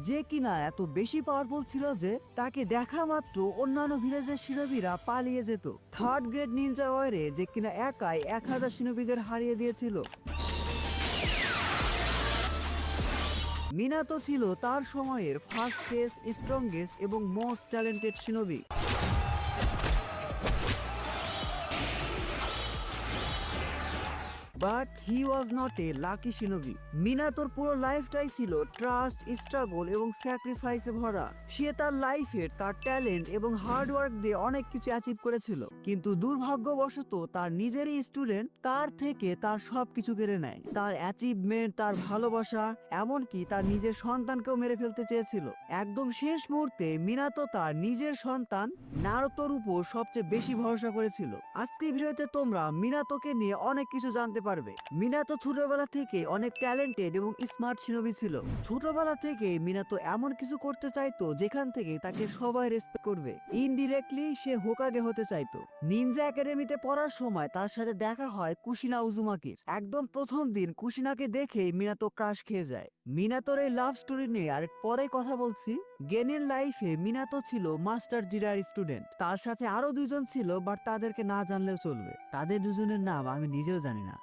যে কিনা এত বেশি পাওয়ারফুল ছিল যে তাকে দেখা মাত্র অন্যান্য ভিলেজের শিনোবিরা পালিয়ে যেত। থার্ড গ্রেড নিনজা ওয়ারে যে কিনা একাই 1000 শিনোবিদের হারিয়ে দিয়েছিল। মিনাতো ছিল তার সময়ের ফাস্টেস্ট, স্ট্রংগেস্ট এবং most talented shinobi. But he was not a lucky shinobi. মিনাতোর পুরো লাইফটাই ছিল ট্রাস্ট, স্ট্রাগল এবং স্যাক্রিফাইসে ভরা। সে তার লাইফের তার ট্যালেন্ট এবং হার্ড ওয়ার্ক দিয়ে অনেক কিছু অ্যাচিভ করেছিল, কিন্তু দুর্ভাগ্যবশত তার নিজেরই স্টুডেন্ট তার থেকে তার সবকিছু কেড়ে নেয়। তার অ্যাচিভমেন্ট, তার ভালোবাসা, এমনকি তার নিজের সন্তানকেও মেরে ফেলতে চেয়েছিল। একদম শেষ মুহূর্তে মিনাতো তার নিজের সন্তান নারুতোর উপর সবচেয়ে বেশি ভরসা করেছিল। আজকের ভিডিওতে তোমরা মিনাতোকে নিয়ে অনেক কিছু জানতে পারবে। মিনাতো ছোটবেলা থেকে অনেক ট্যালেন্টেড এবং স্মার্ট শিনোবি ছিল। ছোটবেলা থেকে মিনাতো এমন কিছু করতে চাইতো যেখান থেকে তাকে সবাই রেসপেক্ট করবে। ইনডিরেক্টলি সে হোকাগে হতে চাইতো। নিনজা একাডেমিতে পড়ার সময় তার সাথে দেখা হয় কুশিনা উজুমাকির। একদম প্রথম দিন কুশিনাকে দেখেই মিনাতো ক্রাশ খেয়ে যায়। মিনাতোর এই লাভ স্টোরি নিয়ে আর পরে কথা বলছি। গেনের লাইফে মিনাতো ছিল মাস্টার জিরার স্টুডেন্ট। তার সাথে আরো দুজন ছিল, বাট তাদেরকে না জানলেও চলবে। তাদের দুজনের নাম আমি নিজেও জানি না।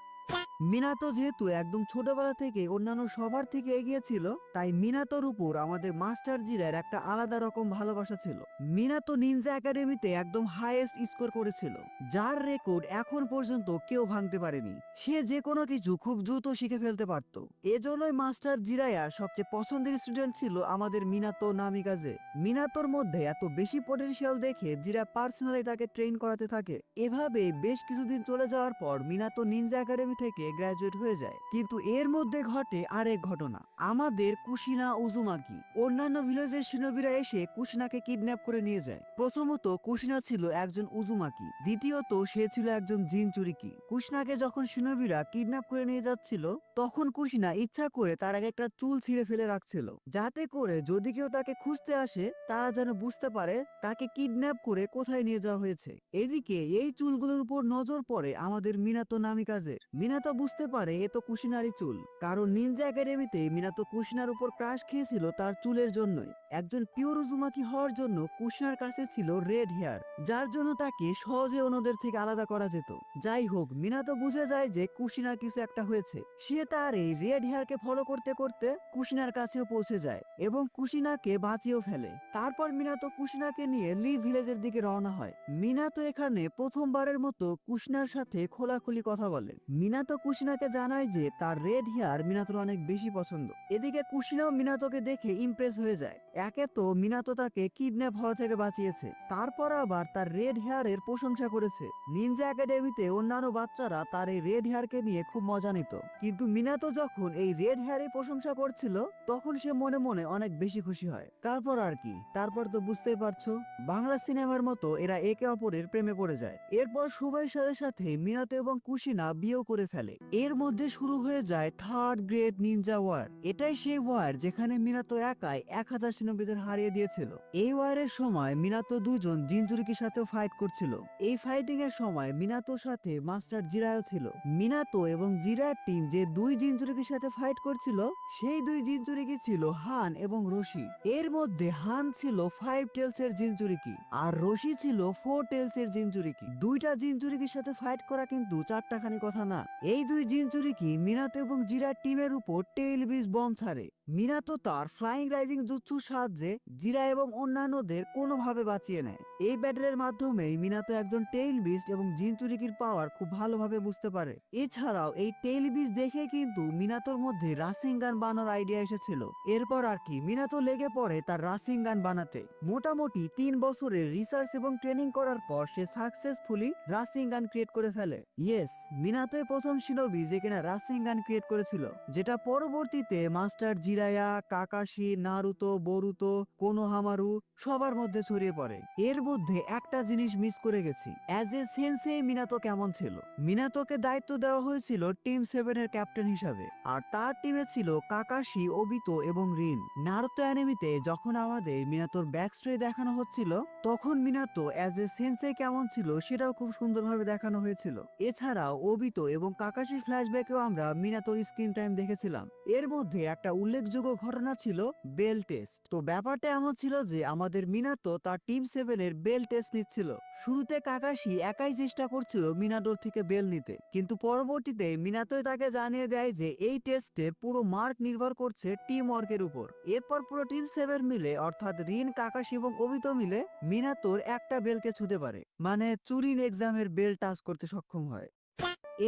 মিনাতো যেহেতু একদম ছোটবেলা থেকে অন্যান্য সবার থেকে এগিয়ে ছিল, তাই মিনাতোর উপর আমাদের মাস্টার জিরার একটা আলাদা রকম ভালোবাসা ছিল। মিনাতো নিনজা একাডেমিতে একদম হাইয়েস্ট স্কোর করেছিল, যার রেকর্ড এখন পর্যন্ত কেউ ভাঙতে পারেনি। সে যে কোনো কিছু খুব দ্রুত শিখে ফেলতে পারত। এজন্যই মাস্টার জিরায়ার সবচেয়ে পছন্দের স্টুডেন্ট ছিল আমাদের মিনাতো নামিকাজে। মিনাতোর মধ্যে এত বেশি পটেনশিয়াল দেখে জিরা পার্সোনালি তাকে ট্রেন করাতে থাকে। এভাবে বেশ কিছুদিন চলে যাওয়ার পর মিনাতো নিনজা একাডেমি থেকে গ্রাজুয়েট হয়ে যায়। কিন্তু এর মধ্যে ঘটে আরেক ঘটনা। আমাদের কুশিনা উজুমাকি অন্যান্য ভিলেজের শিনোবিরা এসে কুশিনাকে কিডন্যাপ করে নিয়ে যায়। প্রথমত কুশিনা ছিল একজন উজুমাকি, দ্বিতীয়ত সে ছিল একজন জিনচুরিকি। কুশিনাকে যখন শিনোবিরা কিডন্যাপ করে নিয়ে যাচ্ছিল, তখন কুশিনা ইচ্ছা করে তার আগে একটা চুল ছিঁড়ে ফেলে রাখছিল, যাতে করে যদি কেউ তাকে খুঁজতে আসে তারা যেন বুঝতে পারে তাকে কিডন্যাপ করে কোথায় নিয়ে যাওয়া হয়েছে। এদিকে এই চুলগুলোর উপর নজর পড়ে আমাদের মিনাতো নামিকাজের। মিনাতো বুঝতে পারে এ তো কুশিনারই চুল, কারণ নিনজা একাডেমিতে মিনাতো কুশিনার উপর ক্রাশ খেয়েছিল তার চুলের জন্যই। একজন পিওর উজুমাকি হওয়ার জন্য কুশিনার কাছে ছিল রেড হেয়ার, যার জন্য তাকে সহজে অন্যদের থেকে আলাদা করা যেত। যাই হোক, মিনাতো বুঝে যায় যে কুশিনার কিছু একটা হয়েছে। সে তার এই রেড হেয়ারকে ফলো করতে করতে কুশিনার কাছেও পৌঁছে যায় এবং কুশিনাকে বাঁচিয়েও ফেলে। তারপর মিনাতো কুশিনাকে নিয়ে লি ভিলেজের দিকে রওনা হয়। মিনাতো এখানে প্রথমবারের মতো কুশিনার সাথে খোলাখুলি কথা বলে। মিনাতো কুশিনাকে জানায় যে তার রেড হেয়ার মিনাতোর অনেক বেশি পছন্দ। এদিকে কুশিনাও মিনাতোকে দেখে ইমপ্রেস হয়ে যায়। একে তো মিনাতো তাকে কিডন্যাপ হওয়া থেকে বাঁচিয়েছে, তারপর আবার তার রেড হেয়ারের প্রশংসা করেছে। নিনজা একাডেমিতে অন্যান্য বাচ্চারা তার এই রেড হেয়ারকে নিয়ে খুব মজা নিত, কিন্তু মিনাতো যখন এই রেড হেয়ারের প্রশংসা করছিল তখন সে মনে মনে অনেক বেশি খুশি হয়। তারপর আর কি, তারপর তো বুঝতেই পারছো, বাংলা সিনেমার মতো এরা একে অপরের প্রেমে পড়ে যায়। এরপর সময়ের সাথে সাথে মিনাতো এবং কুশিনা বিয়েও করে ফেলে। এর মধ্যে শুরু হয়ে যায় থার্ড গ্রেড নিনজা ওয়ার। এটাই সেই ওয়ার যেখানে মিনাতো একাই 1000 শিনোবিদের হারিয়ে দিয়েছিল। এই ওয়ারের সময় মিনাতো দুজন জিনচুরিকির সাথেও ফাইট করছিল। এই ফাইটিং এর সময় মিনাতোর সাথে মাস্টার জিরায়ও ছিল। মিনাতো এবং জিরার টিম যে দুই জিনচুরিকির সাথে ফাইট করছিল, সেই দুই জিনচুরিকি ছিল হান এবং রশি। এর মধ্যে হান ছিল 5 টেলস এর জিনচুরিকি আর রশি ছিল 4 টেলস এর জিনচুরিকি। দুইটা জিনচুরিকির সাথে ফাইট করা কিন্তু চারটাখানি কথা না। এই দুই জিনচুরিকি মিনাতো এবং জিরার টিমের উপর টেইল বিচ বম্ব ছাড়ে। মিনাতো তার ফ্লাইং রাইজিং জুৎসুর সাহায্যে জিরা এবং অন্যান্যদের কোনোভাবে বাঁচিয়ে নেয়। এই ব্যাটেলের মাধ্যমেই মিনাতো একজন টেইল বিস্ট এবং জিনচুরিকির পাওয়ার খুব ভালোভাবে বুঝতে পারে। এছাড়াও এই টেইল বিস্ট দেখে কিন্তু মিনাতোর মধ্যে রাসিং গান বানানোর আইডিয়া এসেছিল। এরপর আর কি, মিনাতো লেগে পড়ে তার রাসিং গান বানাতে। মোটামুটি 3 বছরের রিসার্চ এবং ট্রেনিং করার পর সে সাকসেসফুলি রাসিং গান ক্রিয়েট করে ফেলে। ইয়েস, মিনাতোই প্রথম শিনোবি যে কিনা রাসিং গান ক্রিয়েট করেছিল, যেটা পরবর্তীতে মাস্টার জিরায়া, কাকাশি, নারুতো, বরুতো, কোনোহামারু সবার মধ্যে ছড়িয়ে পড়ে। এর মধ্যে একটা জিনিস মিস করে গেছি, অ্যাজ এ সেন্সেই মিনাতো কেমন ছিল। মিনাতোকে দায়িত্ব দেওয়া হয়েছিল টিম 7 এর ক্যাপ্টেন হিসাবে, আর তার টিমে ছিল কাকাশি, ওবিতো এবং রিন। নারুতো অ্যানিমেতে যখন আমাদের মিনাতোর ব্যাকস্টোরি দেখানো হচ্ছিল, তখন মিনাতো অ্যাজ এ সেন্সেই কেমন ছিল সেটাও খুব সুন্দরভাবে দেখানো হয়েছিল। এছাড়াও ওবিতো এবং কাকাশির ফ্ল্যাশব্যাকেও আমরা মিনাতোর স্ক্রিন টাইম দেখেছিলাম। এর মধ্যে একটা উল্লেখযোগ্য ঘটনা ছিল বেল টেস্ট। তো ব্যাপারটা এমন ছিল যে আমাদের মিনাতো তার টিম 7 এর বেল টেস্ট নিচ্ছিল। শুরুতে কাকাশি একাই চেষ্টা করছিল মিনাতোর থেকে বেল নিতে, কিন্তু পরবর্তীতে মিনাতোই তাকে জানিয়ে দেয় যে এই টেস্টে পুরো মার্ক নির্ভর করছে টিম ওয়ার্কের উপর। এরপর পুরো টিম 7 মিলে, অর্থাৎ রিন, কাকাশি এবং ওবিতো মিলে মিনাতোর একটা বেলকে ছুঁতে পারে, মানে চুরিন এক্সামের বেল টাচ করতে সক্ষম হয়।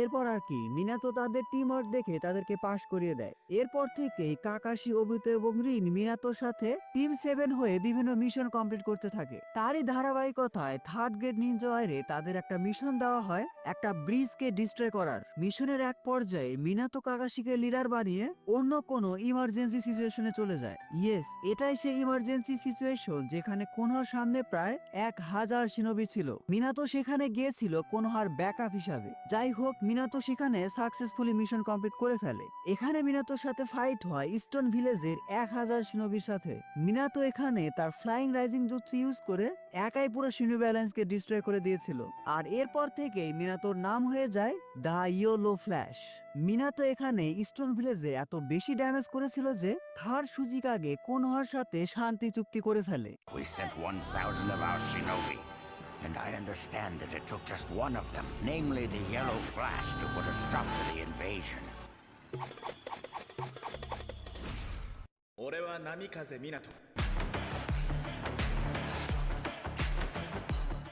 এরপর আর কি, মিনাতো তাদের টিম ওয়ার্ক দেখে তাদেরকে পাশ করিয়ে দেয়। এরপর থেকেই কাকাশি, ওবিতো এবং রিন মিনাতোর সাথে টিম 7 হয়ে বিভিন্ন মিশন কমপ্লিট করতে থাকে। তারই ধারাবাহিকতায় থার্ড গ্রেড নিনজা ওয়ারে তাদের একটা মিশন দেওয়া হয় একটা ব্রিজকে ডিস্ট্রয় করার। মিশনের এক পর্যায়ে মিনাতো কাকাশিকে লিডার বানিয়ে অন্য কোনো ইমার্জেন্সি সিচুয়েশনে চলে যায়। ইয়েস, এটাই সেই ইমার্জেন্সি সিচুয়েশন যেখানে কোনহার সামনে প্রায় 1000 শিনোবি ছিল। মিনাতো সেখানে গিয়েছিল কোনহার ব্যাকআপ হিসাবে। যাই হোক, মিনাতো সেখানে সাকসেসফুলি মিশন কমপ্লিট করে ফেলে। এখানে মিনাতোর সাথে ফাইট হয় স্টোন ভিলেজের 1000 শিনোবির সাথে। মিনাতো এখানে তার ফ্লাইং রাইজিং জুৎসু ইউজ করে একাই পুরো শিনোবি ব্যালেন্সকে ডিস্ট্রয় করে দিয়েছিল। আর এরপর থেকেই মিনাতোর নাম হয়ে যায় দ্য ইয়েলো ফ্ল্যাশ। মিনাতো এখানে স্টোন ভিলেজে এত বেশি ড্যামেজ করেছিল যে থার্ড সুজিকাগে কোনহার সাথে শান্তি চুক্তি করে ফেলে। We sent 1,000 of our shinobi, and I understand that it took just one of them, namely the Yellow Flash, to put a stop to the invasion. 俺は波風湊。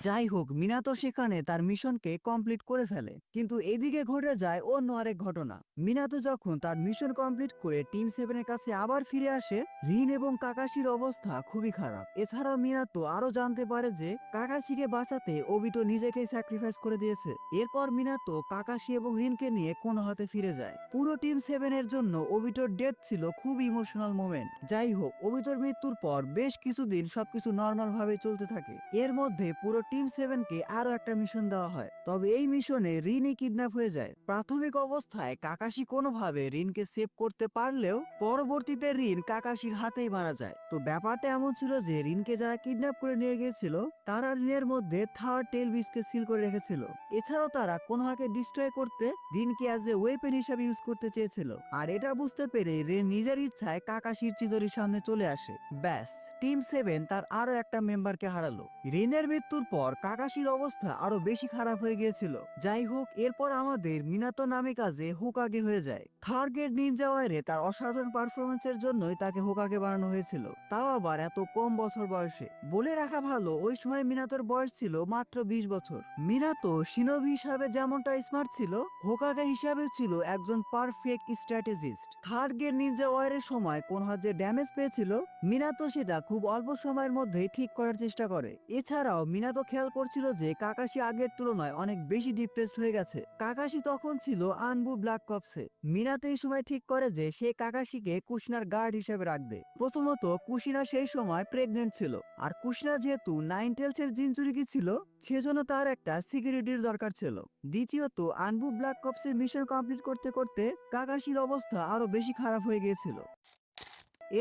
যাই হোক, মিনাতো সেখানে তার মিশনকে কমপ্লিট করে ফেলে, কিন্তু এদিকে ঘটে যায় অন্য আরেক ঘটনা। মিনাতো যখন তার মিশন কমপ্লিট করে টিম 7 এর কাছে আবার ফিরে আসে, রিন এবং কাকাশির অবস্থা খুবই খারাপ। এছাড়াও মিনাতো আরো জানতে পারে যে কাকাশিকে বাঁচাতে ওবিতো নিজেকে স্যাক্রিফাইস করে দিয়েছে। এরপর মিনাতো কাকাশি এবং রিনকে নিয়ে কোনোহাতে ফিরে যায়। পুরো টিম 7 এর জন্য ওবিতোর ডেথ ছিল খুব ইমোশনাল মোমেন্ট। যাই হোক, ওবিতোর মৃত্যুর পর বেশ কিছুদিন সবকিছু নর্মাল ভাবে চলতে থাকে। এর মধ্যে পুরো টিম 7 কে আরো একটা মিশন দেওয়া হয়, তবে এই মিশনে রিনই কিডন্যাপ হয়ে যায়। প্রাথমিক অবস্থায় কাকাশি কোনোভাবে রিনকে সেভ করতে পারলেও পরবর্তীতে রিন কাকাশির হাতেই মারা যায়। তো ব্যাপারটা এমন ছিল যে রিনকে যারা কিডন্যাপ করে নিয়ে গিয়েছিল তারা রিনের মধ্যে থার্ড টেল বিচকে সিল করে রেখেছিল। এছাড়াও তারা কোনোহাকে ডিস্ট্রয় করতে রিনকে অ্যাজ এ ওয়েপেন হিসাবে ইউজ করতে চেয়েছিল। আর এটা বুঝতে পেরে রিন নিজের ইচ্ছায় কাকাশির চিদরির সামনে চলে আসে। ব্যাস, টিম 7 তার আরো একটা মেম্বারকে হারালো। রিনের মৃত্যুর পর কাকাশির অবস্থা আরো বেশি খারাপ হয়ে গিয়েছিল। যাই হোক, এরপর আমাদের মিনাতো নামিকাজে হোকাগে হয়ে যায়। থার্ড গ্রেড নিনজা ওয়ারে তার অসাধারণ পারফরমেন্সের জন্যই তাকে হোকাগে বানানো হয়েছিল, তাও আবার এত কম বছর বয়সে। বলে রাখা ভালো, ওই সময় মিনাতোর বয়স ছিল মাত্র 20 বছর। মিনাতো শিনোবি হিসাবে যেমনটা স্মার্ট ছিল, হোকাগে হিসাবে ছিল একজন perfect strategist. Third great ninja ওয়ারের সময় কোনহা যে ড্যামেজ পেয়েছিল, মিনাতো সেটা খুব অল্প সময়ের মধ্যেই ঠিক করার চেষ্টা করে। এছাড়াও মিনাতো খেয়াল করছিল যে কাকাশি আগের তুলনায় অনেক বেশি ডিপ্রেসড হয়ে গেছে। কাকাশি তখন ছিল আনবু ব্ল্যাক কপসে। মিনাতো এই সময় ঠিক করে যে সে কাকাশিকে কুশিনার গার্ড হিসেবে রাখবে। প্রথমত, কুশিনা সেই সময় প্রেগনেন্ট ছিল, আর কুশিনা যেহেতু 9 টেলসের জিনচুরিকি ছিল, সেজন্য তার একটা সিকিউরিটির দরকার ছিল। দ্বিতীয়ত, আনবু ব্ল্যাক কপসের মিশন কমপ্লিট করতে করতে কাকাশির অবস্থা আরো বেশি খারাপ হয়ে গিয়েছিল।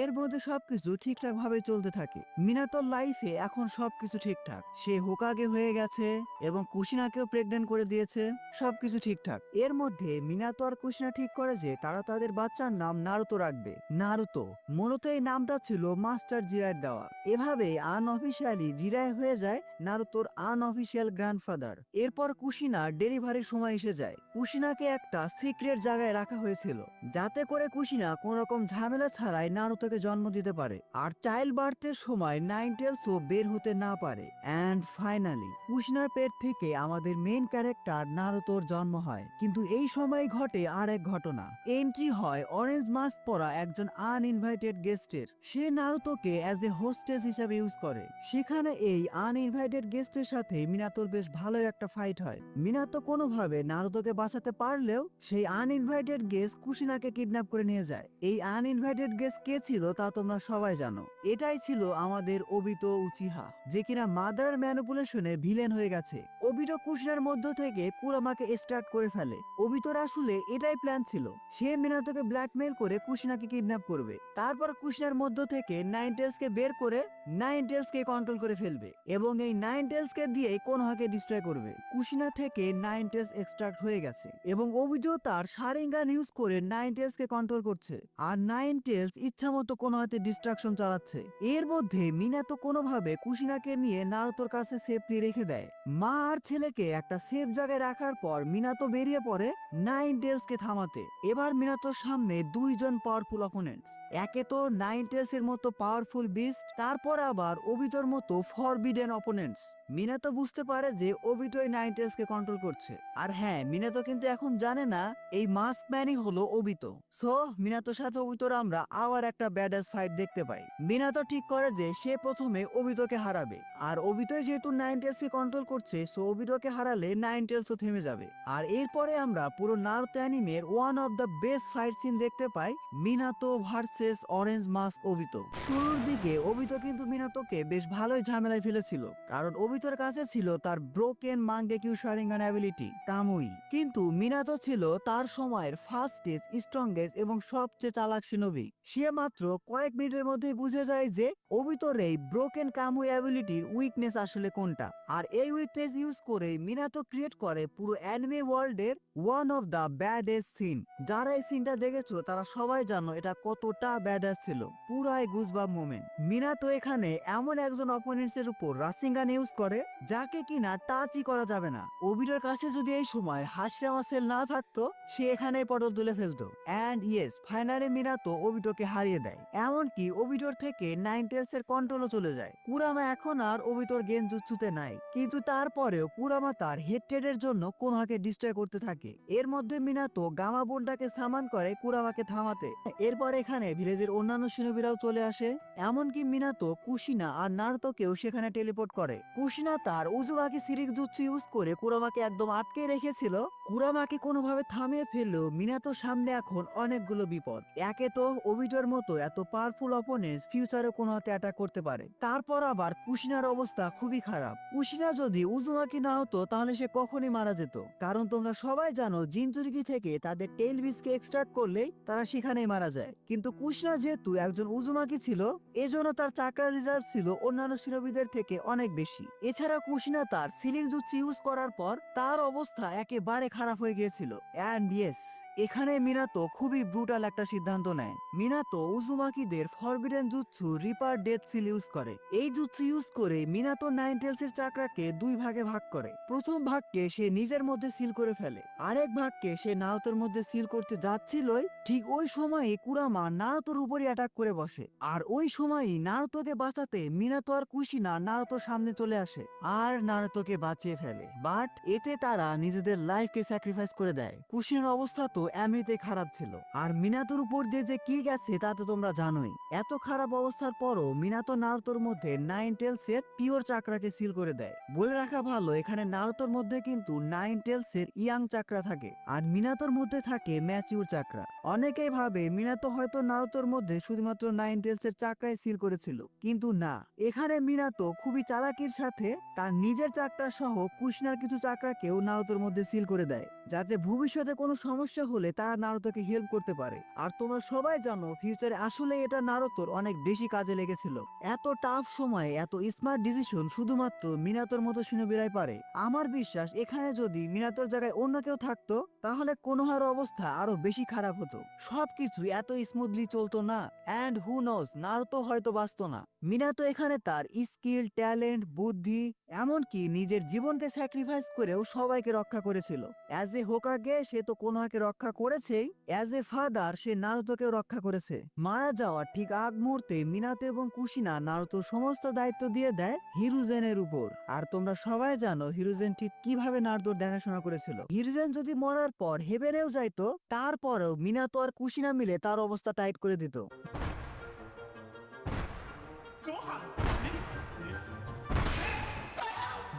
এর মধ্যে সবকিছু ঠিকঠাক ভাবে চলতে থাকে। মিনাতোর লাইফে এখন সবকিছু ঠিকঠাক, সে হোকাগে হয়ে গেছে এবং কুশিনাকেও প্রেগনেন্ট করে দিয়েছে, সবকিছু ঠিকঠাক। এর মধ্যে মিনাতো আর কুশিনা ঠিক করে যে তারা তাদের বাচ্চার নাম নারুতো রাখবে। নারুতো মূলত এই নামটা ছিল মাস্টার জিরায়ের দেওয়া। এভাবে আনঅফিসিয়ালি জিরায় হয়ে যায় নারুতোর আনঅফিসিয়াল গ্র্যান্ডফাদার। এরপর কুশিনার ডেলিভারির সময় এসে যায়। কুশিনাকে একটা সিক্রেট জায়গায় রাখা হয়েছিল, যাতে করে কুশিনা কোন রকম ঝামেলা ছাড়াই নারুতোকে জন্ম দিতে পারে, আর চাইল্ড বার্থের সময় 9 টেলসও বের হতে না পারে। এন্ড ফাইনালি কুশিনার পেট থেকে আমাদের মেইন ক্যারেক্টার নারুতোর জন্ম হয়। কিন্তু এই সময় ঘটে আর এক ঘটনা। এন্ট্রি হয় অরেঞ্জ মাস্ক পরা একজন uninvited গেস্টের। Say নারুতোকে as a hostess হিসাবে ইউজ করে। সেখানে এই আনইনভাইটেড গেস্টের সাথে মিনাতোর বেশ ভালোই একটা ফাইট হয়। মিনাতো কোনোভাবে নারুতোকে বাঁচাতে পারলেও সেই আনইনভাইটেড গেস্ট কুশিনাকে কিডন্যাপ করে নিয়ে যায়। এই আনইনভাইটেড গেস্ট কে ছিল ছিল তা তোমরা সবাই জানো। এটাই ছিল আমাদের ওবিতো উচিহা, যে কিনা মাদার ম্যানিপুলেশনে ভিলেন হয়ে গেছে। ওবিটো কুশিনার মধ্য থেকে কুরামাকে স্টার্ট করে ফেলে। ওবিতোর আসলে এটাই প্ল্যান ছিল, সে মিনাতোকে ব্ল্যাকমেইল করে কুশিনাকে কিডন্যাপ করবে, তারপর কুশিনার মধ্য থেকে নাইনটেলসকে বের করে নাইনটেলসকে কন্ট্রোল করে ফেলবে এবং এই নাইনটেলসকে দিয়ে কোনোহাকে ডিস্ট্রয় করবে। কুশিনা থেকে নাইনটেলস এক্সট্রাক্ট হয়ে গেছে এবং অভিযোগ তার শারিঙ্গান ইউজ করে নাইনটেলসকে কন্ট্রোল করছে, আর নাইনটেলস ইচ্ছামতো কোনোহাতে ডিস্ট্রাকশন চালাচ্ছে। এর মধ্যে মিনাতো কোনোভাবে কুশিনাকে নিয়ে নারুতোর কাছে সেফলি রেখে দেয়। মা আর ছেলেকে একটা সেফ জায়গায় রাখার পর মিনাতো বেরিয়ে পড়ে নাইনটেলসকে থামাতে। এবার মিনাতোর সামনে দুইজন পাওয়ারফুল অপোনেন্টস, একে তো নাইনটেলস এর মতো পাওয়ারফুল বিস্ট, তারপর আবার ওবিতোর মতো ফরবিডেন অপোনেন্টস। মিনাতো বুঝতে পারে যে ওবিটোই নাইনটেলসকে কন্ট্রোল করছে। আর হ্যাঁ, মিনাতো কিন্তু এখন জানে না এই মাস্ক ম্যানই হলো ওবিতো। সো মিনাতোর সাথে ওবিতোর আমরা আবার একটা ব্যাডাস ফাইট দেখতে পাই। মিনাতো ঠিক করে যে সে প্রথমে ওবিতোকে হারাবে, আর ওবিতোই যেহেতু নাইনটেলসকে কন্ট্রোল করছে, সো ওবিতোকে হারালে নাইনটেলসও থেমে যাবে। আর এরপরে আমরা পুরো নারুতো অ্যানিমের one of the best fight scene দেখতে পাই, Minato versus orange mask Obito. শুরুর দিকে ওবিতো কিন্তু মিনাতোকে বেশ ভালোই ঝামেলায় ফেলেছিল, কারণ ওবিতোর কাছে ছিল তার ব্রোকেন মাঙ্গেকিউ শারিঙ্গান অ্যাবিলিটি কামুই, কিন্তু মিনাতো ছিল তার সময়ের ফাস্টেস্ট, স্ট্রংগেস্ট এবং সবচেয়ে চালাক শিনোবি। সে মাত্র কয়েক মিনিটের মধ্যেই বুঝে যায় যে ওবিতোর এই ব্রোকেন কামুই অ্যাবিলিটির উইকনেস আসলে কোনটা, আর এই উইকনেস ইউজ করে মিনাতো ক্রিয়েট করে পুরো অ্যানিমে ওয়ার্ল্ডের ওয়ান অফ দ্য ব্যাডেস্ট সিন। যারা এই সিনটা দেখেছো তারা সবাই জানো এটা কতটা ব্যাডাস ছিল, পুরাই গুজবাম মোমেন্ট। মিনাতো এখানে এমন একজন অপোনেন্টস এর উপর রাসিঙ্গান ইউজ করে যাকে কিনা টাচই করা যাবে না। ওবিটোর কাছে যদি এই সময় হাসিরামা সেল না থাকতো, সে এখানেই পটল তুলে ফেলতো। অ্যান্ড ইয়েস, ফাইনালি মিনাতো ওবিটোকে হারিয়ে দেয়। এমনকি ওবিটোর থেকে নাইনটেলস এর কন্ট্রোলও চলে যায়। কুরামা এখন আর ওবিটোর গেনজুৎসুতে নাই, কিন্তু তারপরেও কুরামা তার হেডটেডের জন্য কোনোহাকে ডিস্ট্রয় করতে থাকে। এর মধ্যে মিনাতো গামা বোনটাকে সামান করে কুরামাকে থামাতে। এরপর এখানে ভিলেজের অন্যান্য শিনোবিরাও চলে আসে, এমনকি মিনাতো কুশিনা আর নারুতোকেও সেখানে টেলিপোর্ট করে। কুশিনা তার উজুবাকি সিরিক জুৎসু ইউজ করে কুরামাকে একদম আটকে রেখেছিল। কুরামাকে কোনোভাবে থামিয়ে ফেললেও মিনাতোর সামনে এখন অনেকগুলো বিপদ। একে তো ওবিটোর মতো এত পাওয়ারফুল অপোনেন্টস ফিউচারে কোনো হাতে অ্যাটাক করতে পারে, তারপর আবার কুশিনার অবস্থা খুবই খারাপ। কুশিনা যদি উজুমাকি না হতো তাহলে সে কখনই মারা যেত, কারণ তোমরা সবাই জানো জিনচুরিকি থেকে তাদের টেইল বিচকে এক্সট্রাক্ট করলেই তারা সেখানেই মারা যায়। কিন্তু কুশিনা যেহেতু একজন উজুমাকি ছিল, এজন্য তার চাকরা রিজার্ভ ছিল অন্যান্য শিরোবিদের থেকে অনেক বেশি। এছাড়া কুশিনা তার সিলিং জুৎসু ইউজ করার পর তার অবস্থা একেবারে খারাপ হয়ে গিয়েছিল। অ্যান্ড ইয়েস, এখানে মিনাতো খুবই ব্রুটাল একটা সিদ্ধান্ত নেয়। মিনাতো উজুমাকিদের forbidden jutsu reaper death seal use করে। এই জুৎসু ইউজ করে মিনাতো নাইনটেলস এর চাকরাকে দুই ভাগে ভাগ করে। প্রথম ভাগকে সে নিজের মধ্যে সিল করে ফেলে, আরেক ভাগকে সে নারুতোর মধ্যে সিল করতে যাচ্ছিলই ঠিক ওই সময়ে কুরামা নারুতোর উপরই অ্যাটাক করে বসে। আর ওই সময়ই নারুতোকে বাঁচাতে মিনাতো আর কুশিনা নারুতোর সামনে চলে আসে আর নারুতোকে বাঁচিয়ে ফেলে। বাট এতে তারা নিজেদের লাইফকে স্যাক্রিফাইস করে দেয়। কুশিনার অবস্থা তো এমনিতে খারাপ ছিল, আর মিনাতোর উপর দিয়ে যে কি গেছে তা তো তোমরা জানোই। এত খারাপ অবস্থার পরও মিনাতো নারুতোর মধ্যে নাইনটেলস এর পিওর চাকরাকে সিল করে দেয়। বলে রাখা ভালো, এখানে নারুতোর মধ্যে কিন্তু নাইনটেলস এর ইয়াং চাকরা থাকে, আর মিনাতোর মধ্যে থাকে ম্যাচিউর চাকরা। অনেকেই ভাবে মিনাতো হয়তো নারুতোর মধ্যে শুধুমাত্র নাইনটেলস এর চাকরাই সিল করেছিল, কিন্তু না, এখানে মিনাতো খুবই চালাকির সাথে তার নিজের চাকরা সহ কুশিনার কিছু চাকরাকেও নারুতোর মধ্যে সিল করে দেয়, যাতে ভবিষ্যতে কোনো সমস্যা হলে তারা নারুতোকে হেল্প করতে পারে। আর তোমরা সবাই জানো ফিউচারে আসলে এটা নারুতোর অনেক বেশি কাজে লেগেছিল। এত টাফ সময়ে এত স্মার্ট ডিসিশন শুধুমাত্র মিনাতোর মতো শিনোবিরাই পারে। আমার বিশ্বাস এখানে যদি মিনাতোর জায়গায় অন্য কেউ থাকতো তাহলে কোনোহার অবস্থা আরো বেশি খারাপ হতো, সবকিছু এত স্মুথলি চলতো না, অ্যান্ড হু নোস নারুতো হয়তো বাঁচতো না। মিনাতো এখানে তার স্কিল, ট্যালেন্ট, বুদ্ধি, এমনকি নিজের জীবনকে স্যাক্রিফাইস করেও সবাইকে রক্ষা করেছিল। অ্যাজ এ হোকাগে সে তো কোনোহাকে রক্ষা করেছেই, অ্যাজ এ ফাদার সে নারুতোকেও রক্ষা করেছে। মারা যাওয়ার ঠিক আগ মুহূর্তে মিনাতো এবং কুশিনা নারুতোর সমস্ত দায়িত্ব দিয়ে দেয় হিরুজেনের উপর। আর তোমরা সবাই জানো হিরুজেন ঠিক কিভাবে নারুতোর দেখাশোনা করেছিল। হিরুজেন যদি মরার পর হেভেনেও যাইতো, তারপরেও মিনাতো আর কুশিনা মিলে তার অবস্থা টাইট করে দিত।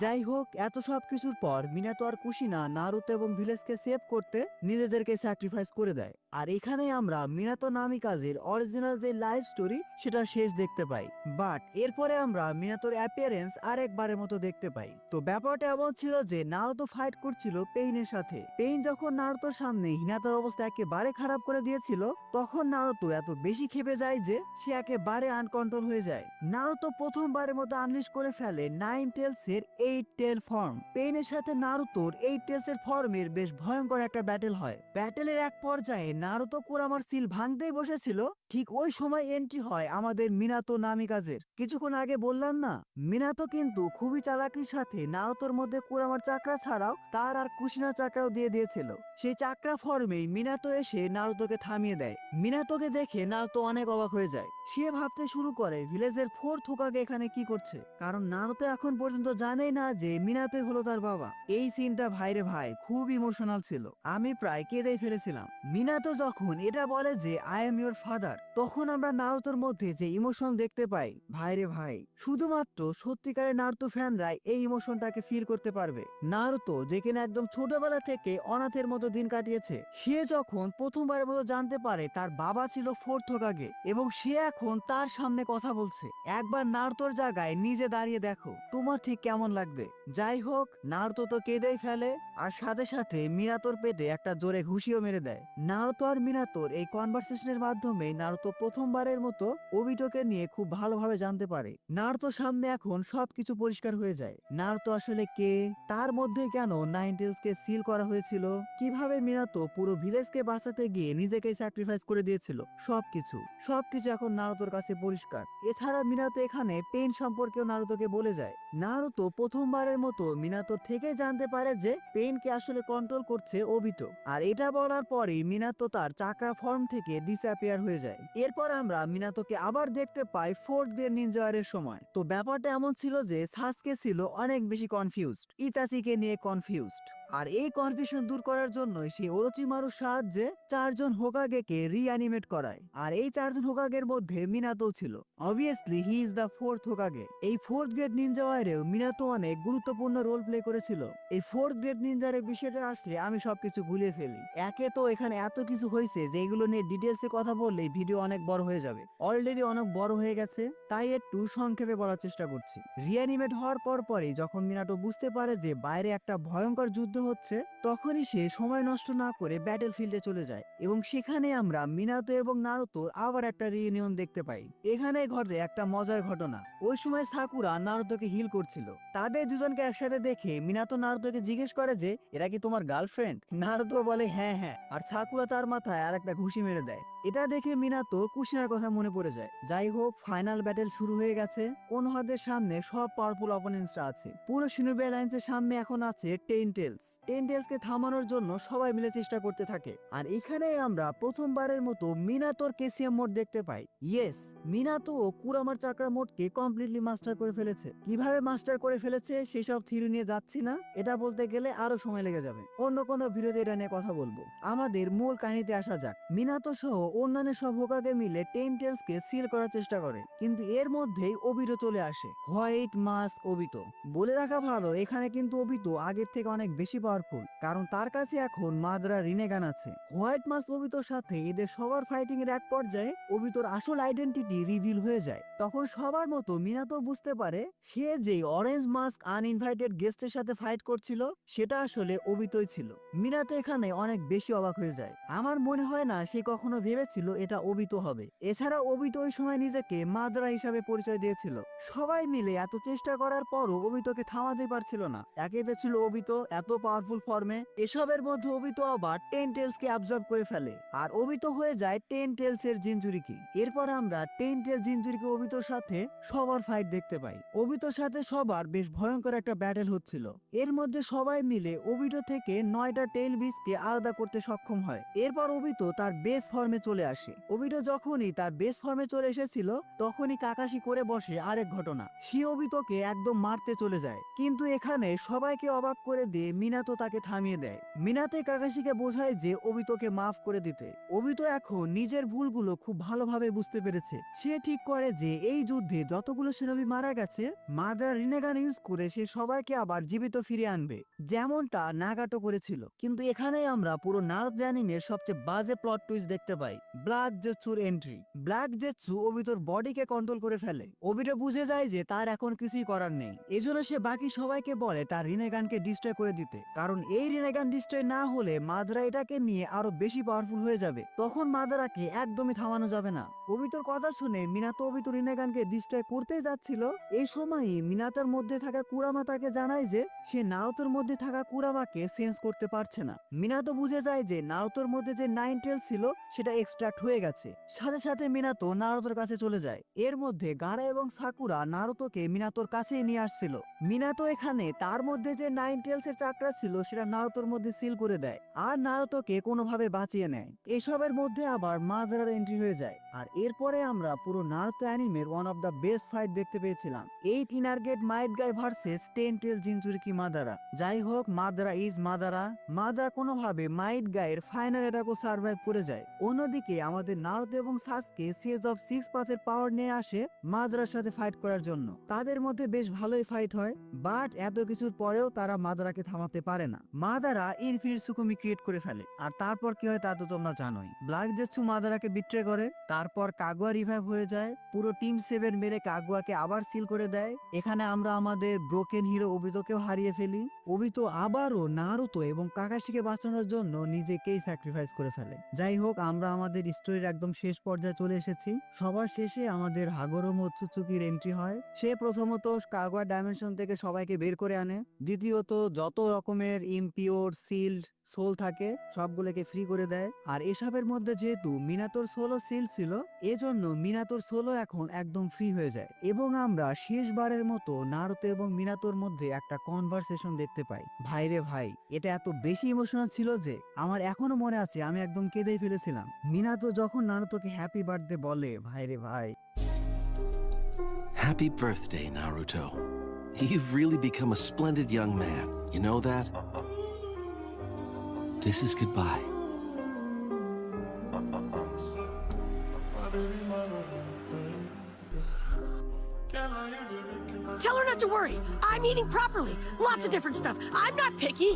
যাই হোক, এত সব কিছুর পর মিনাতো আর কুশিনা নারুতো এবং ভিলেজকে সেভ করতে নিজেদেরকে স্যাক্রিফাইস করে দেয়। আর এখানে আমরা মিনাতো নামিকাজের অরিজিনাল যে লাইফ স্টোরি সেটা শেষ দেখতে পাই। বাট এরপরে আমরা মিনাতোর অ্যাপিয়ারেন্স আরেকবারের মতো দেখতে পাই। তো ব্যাপারটা এমন ছিল যে নারুতো ফাইট করছিল পেইনের সাথে। পেইন যখন নারুতোর সামনে হিনাতার অবস্থা একেবারে খারাপ করে দিয়েছিল, তখন নারুতো এত বেশি ক্ষেপে যায় যে সে একেবারে আনকন্ট্রোল হয়ে যায়। নারুতো প্রথমবারের মতো আনলিশ করে ফেলে 9 টেলস এর 8 টেল ফর্ম। পেইনের সাথে নারুতোর 8 টেলস এর ফর্মের বেশ ভয়ঙ্কর একটা ব্যাটেল হয়। ব্যাটেলের এক পর্যায়ে নারুতো কুরামার সিল ভাঙতেই বসেছিল, ঠিক ওই সময় এন্ট্রি হয় আমাদের মিনাতো নামিকাজের। কিছুক্ষণ আগে বললাম না, মিনাতো কিন্তু খুবই চালাকির সাথে নারুতোর মধ্যে কুরামার চাকরা ছাড়াও তার আর কুশিনার চাকরাও দিয়ে দিয়েছিল। সেই চাকরা ফর্মেই মিনাতো এসে নারুতোকে থামিয়ে দেয়। মিনাতোকে দেখে নারুতো অনেক অবাক হয়ে যায়। সে ভাবতে শুরু করে ভিলেজের 4th হোকাগে এখানে কি করছে, কারণ নারুতো এখন পর্যন্ত জানেই না যে মিনাতো হলো তার বাবা। এই সিনটা ভাইরে ভাই খুব ইমোশনাল ছিল, আমি প্রায় কেঁদেই ফেলেছিলাম। মিনাতো যখন এটা বলে যে আই এম ইউর ফাদার, তখন আমরা নারুতোর মধ্যে যে ইমোশন দেখতে পাই, ভাইরে ভাই, শুধুমাত্র সত্যিকারের নারুতো ফ্যানরাই এই ইমোশনটাকে ফিল করতে পারবে। নারুতো যে কিনা একদম ছোটবেলা থেকে অনাথের মতো দিন কাটিয়েছে, সে যখন প্রথমবারের মতো জানতে পারে তার বাবা ছিল 4th হোকাগে এবং সে এখন তার সামনে কথা বলছে, একবার নারুতোর জায়গায় নিজে দাঁড়িয়ে দেখো, তোমার ঠিক কেমন লাগবে। যাই হোক, নারুতো তো কেঁদেই ফেলে আর সাথে সাথে মিনাতোর পেটে একটা জোরে ঘুষিও মেরে দেয়। নারুতো আর মিনাতোর এই কনভারসেশনের মাধ্যমে নারুতো প্রথমবারের মতো ওবিটোকে নিয়ে খুব ভালোভাবে জানতে পারে। নারুতোর সামনে এখন সবকিছু পরিষ্কার হয়ে যায়। নারুতো আসলে কে, তার মধ্যে কেন 9 টেলসকে সিল করা হয়েছিল, কিভাবে মিনাতো পুরো ভিলেজকে বাঁচাতে গিয়ে নিজেকে স্যাক্রিফাইস করে দিয়েছিল, সবকিছু এখন নারুতোর কাছে পরিষ্কার। এছাড়া মিনাতো এখানে পেইন সম্পর্কেও নারুতোকে বলে যায়। নারুতো প্রথমবারের মতো মিনাতো থেকে জানতে পারে যে পেইনকে আসলে কন্ট্রোল করছে ওবিটো। আর এটা বলার পরেই মিনাতো তার চাকরা ফর্ম থেকে ডিসঅ্যাপিয়ার হয়ে যায়। এরপর আমরা মিনাতোকে আবার দেখতে পাই 4th গ্রেড নিনজা ওয়ারের সময়। তো ব্যাপারটা এমন ছিল যে সাসকে ছিল অনেক বেশি কনফিউজড, ইতাচিকে নিয়ে কনফিউজড। আর এই কনফিউশন দূর করার জন্যই সে ওরোচিমারুর সাহায্যে 4 জন হোকাগেকে রিঅ্যানিমেট করায়। আর এই 4 জন হোকাগের মধ্যে মিনাতো ছিল। Obviously he is the 4th হোকাগে। এই 4th গ্রেড নিনজা ওয়ারেও মিনাতো অনেক গুরুত্বপূর্ণ রোল প্লে করেছিল। এই 4th গ্রেড নিনজার বিষয়টা আসলে আমি সবকিছু গুলিয়ে ফেলি। একে তো এখানে এত কিছু হয়েছে যে এগুলো নিয়ে ডিটেলসে কথা বললেই ভিডিও অনেক বড় হয়ে যাবে, অলরেডি অনেক বড় হয়ে গেছে, তাই একটু সংক্ষেপে বলার চেষ্টা করছি। রিঅ্যানিমেট হওয়ার পরই যখন মিনাটো বুঝতে পারে যে বাইরে একটা ভয়ঙ্কর যুদ্ধ হচ্ছে, তখনই সে সময় নষ্ট না করে ব্যাটেল ফিল্ডে চলে যায় এবং সেখানে আমরা মিনাতো এবং নারুতোর আবার একটা রিইউনিয়ন দেখতে পাই। এখানে ঘটে একটা মজার ঘটনা। ওই সময় সাকুরা নারুতোকে হিল করছিল। তাদের দুজনকে একসাথে দেখে মিনাতো নারুতোকে জিজ্ঞেস করে যে এরা কি তোমার গার্লফ্রেন্ড। নারুতো বলে হ্যাঁ হ্যাঁ, আর সাকুরা তার মাথায় আর একটা ঘুষি মেরে দেয়। এটা দেখে মিনাতো কুশিনার কথা মনে পড়ে যায়। যাই হোক, ফাইনাল ব্যাটেল শুরু হয়ে গেছে। কোনোহাদের সামনে সব পাওয়ারফুল অপোনেন্টসরা আছে। পুরো শিনোবি অ্যালায়েন্সের সামনে এখন আছে 10 টেলস। 10 টেলসকে থামানোর জন্য সবাই মিলে চেষ্টা করতে থাকে। আর এখানে আমরা প্রথমবারের মতো মিনাতোর কেসিএম মোড দেখতে পাই। ইয়েস, মিনাতো ও কুরামার চাকরা মোডকে কমপ্লিটলি মাস্টার করে ফেলেছে। কিভাবে মাস্টার করে ফেলেছে সেসব থিওরি নিয়ে যাচ্ছি না, এটা বলতে গেলে আরো সময় লেগে যাবে। অন্য কোনো ভিডিওতে এটা নিয়ে কথা বলবো। আমাদের মূল কাহিনীতে আসা যাক। মিনাতো সহ অন্যান্য সব হোকাগে মিলে 10 টেলসকে সিল করার চেষ্টা করে, কিন্তু এর মধ্যেই ওবিটো চলে আসে। White mask Obito. বলে রাখা ভালো, এখানে কিন্তু ওবিটো আগের থেকে অনেক বেশি পাওয়ারফুল, কারণ তার কাছে এখন মাদ্রা রিনেগান আছে। হোয়াইট মাস্ক ওবিটোর সাথে এদের সবার ফাইটিং এর এক পর্যায়ে ওবিটোর আসল আইডেন্টিটি রিভিল হয়ে যায়। তখন সবার মতো মিনাতো বুঝতে পারে সে যে অরেঞ্জ মাস্ক আনইনভাইটেড গেস্টের সাথে ফাইট করছিল সেটা আসলে ওবিটোই ছিল। মিনাতো এখানে অনেক বেশি অবাক হয়ে যায়। আমার মনে হয় না সে কখনো ভেবেছিল এটা ওবিতো হবে। এছাড়া ওবিতো ওই সময় নিজেকে মাদ্রা হিসাবে পরিচয় দিয়েছিল। সবাই মিলে এত চেষ্টা করার পরও ওবিতোকে থামাতে পারছিল না। একেতে ছিল ওবিতো এত পাওয়ারফুল ফর্মে, এসবের মধ্যে ওবিতো আবার 10 টেলসকে অ্যাবজর্ব করে ফেলে আর ওবিতো হয়ে যায় 10 টেলস এর জিনজুরিকি। এরপর আমরা 10 টেল জিনজুরিকি ওবিতোর সাথে সবার ফাইট দেখতে পাই। ওবিতোর সাথে সবার বেশ ভয়ঙ্কর একটা ব্যাটেল হচ্ছিল। এর মধ্যে সবাই মিলে ওবিতো থেকে 9টা টেল বিচকে আলাদা করতে সক্ষম হয়। এরপর ওবিতো তার বেস ফর্মে চলে চলে আসে। ওবিটো যখনই তার বেস্ট ফর্মে চলে এসেছিল তখনই কাকাশি করে বসে আরেক ঘটনা। সে ওবিতোকে একদম মারতে চলে যায়, কিন্তু এখানে সবাইকে অবাক করে দিয়ে মিনাতো তাকে থামিয়ে দেয়। মিনাতে কাকাশিকে বোঝায় যে ওবিতোকে মাফ করে দিতে। ওবিতো এখন নিজের ভুলগুলো খুব ভালোভাবে বুঝতে পেরেছে। সে ঠিক করে যে এই যুদ্ধে যতগুলো সিনোবি মারা গেছে মাদারা রিনেগান ইউজ করে সে সবাইকে আবার জীবিত ফিরিয়ে আনবে, যেমনটা নাগাটো করেছিল। কিন্তু এখানেই আমরা পুরো নারুতো অ্যানিমের সবচেয়ে বাজে প্লট টুইস্ট দেখতে পাই, ব্ল্যাক জেটসুর এন্ট্রি। ব্ল্যাক জেটসু ওবিতোর বডিকে কন্ট্রোল করে ফেলে। ওবিটো বুঝে যায় যে তার এখন কিছুই করার নেই, এজন্য সে বাকি সবাইকে বলে তার রিনেগানকে ডিস্ট্রয় করে দিতে, কারণ এই রিনেগান ডিস্ট্রয় না হলে মাদারা এটাকে নিয়ে আরো বেশি পাওয়ারফুল হয়ে যাবে, তখন মাদারাকে একদমই থামানো যাবে না। ওবিতোর কথা শুনে মিনাতো ওবিতো রিনেগানকে ডিস্ট্রয় করতেই যাচ্ছিল। এই সময়ই মিনাতোর মধ্যে থাকা কুরামা তাকে জানায় যে সে নারুতোর মধ্যে থাকা কুরামাকে সেন্স করতে পারছে না। মিনাতো বুঝে যায় যে নারুতোর মধ্যে যে 9 টেল ছিল সেটা এক্সট্রাক্ট হয়ে গেছে। সাথে সাথে মিনাতো নারুতোর কাছে চলে যায়। এর মধ্যে গারা এবং সাকুরা নারুতোকে মিনাতোর কাছে নিয়ে আসছিল। মিনাতো এখানে তার মধ্যে যে 9 টেলসের চাকরা ছিল সেটা নারুতোর মধ্যে সিল করে দেয় আর নারুতোকে কোনোভাবে বাঁচিয়ে নেয়। এসবের মধ্যে আবার মাদারার এন্ট্রি হয়ে যায়। আর এরপরে আমরা পুরো নারুতো অ্যানিমের one of the best fight দেখতে পেয়েছিলাম, 8 ইনারগেট মাইট গাই ভার্সেস 10 টেল জিনচুরিকি মাদারা। যাই হোক, মাদারা ইজ মাদারা। মাদারা কোনোভাবে মাইট গায়ের ফাইনাল এটাকে সার্ভাইভ করে যায়। অন্যদিকে আমাদের নারুতো এবং সাসকে সেজ অফ 6 পাথের পাওয়ার নিয়ে আসে মাদারার সাথে ফাইট করার জন্য। তাদের মধ্যে বেশ ভালোই ফাইট হয়, বাট এত কিছুর পরেও তারা মাদারাকে থামাতে পারে না। মাদারা ইনফিনিট সুকুমি ক্রিয়েট করে ফেলে, আর তারপর কি হয় তা তো তোমরা জানোই। ব্ল্যাক জেটসু মাদারাকে বিট্রে করে, তারপর কাগুয়া রিভাইভ হয়ে যায়। পুরো টিম 7 মেরে কাগুয়াকে আবার সিল করে দেয়। এখানে আমরা আমাদের ব্রোকেন হিরো ওবিতোকেও হারিয়ে ফেলি। ওবিতো আবারও নারুতো এবং কাকাশিকে বাঁচানোর জন্য নিজেকেই স্যাক্রিফাইস করে ফেলে। যাই হোক, আমরা আমাদের স্টোরির একদম শেষ পর্যায়ে চলে এসেছি। সবার শেষে আমাদের হাগোরো মোৎসুৎসুকির এন্ট্রি হয়। সে প্রথমত কাগুয়া ডাইমেনশন থেকে সবাইকে বের করে আনে, দ্বিতীয়ত যত রকমের ইমপিওর সিল্ড সোল থাকে সবগুলোকে ফ্রি করে দেয়। আর এসবের মধ্যে যেহেতু মিনাতোর সোলও সিল ছিল, এজন্য মিনাতোর সোলও এখন একদম ফ্রি হয়ে যায়। এবং আমরা শেষবারের মতো নারুতো এবং মিনাতোর মধ্যে একটা কনভারসেশন দেখতে পাই। ভাই রে ভাই, এটা এত বেশি ইমোশনাল ছিল যে আমার এখনো মনে আছে, আমি একদম কেঁদেই ফেলেছিলাম। মিনাতো যখন নারুতোকে হ্যাপি বার্থডে বলে, ভাই রে ভাই। Happy birthday, Naruto. You've really become a splendid young man. You know that? This is goodbye. Tell her not to worry. I'm eating properly. Lots of different stuff. I'm not picky.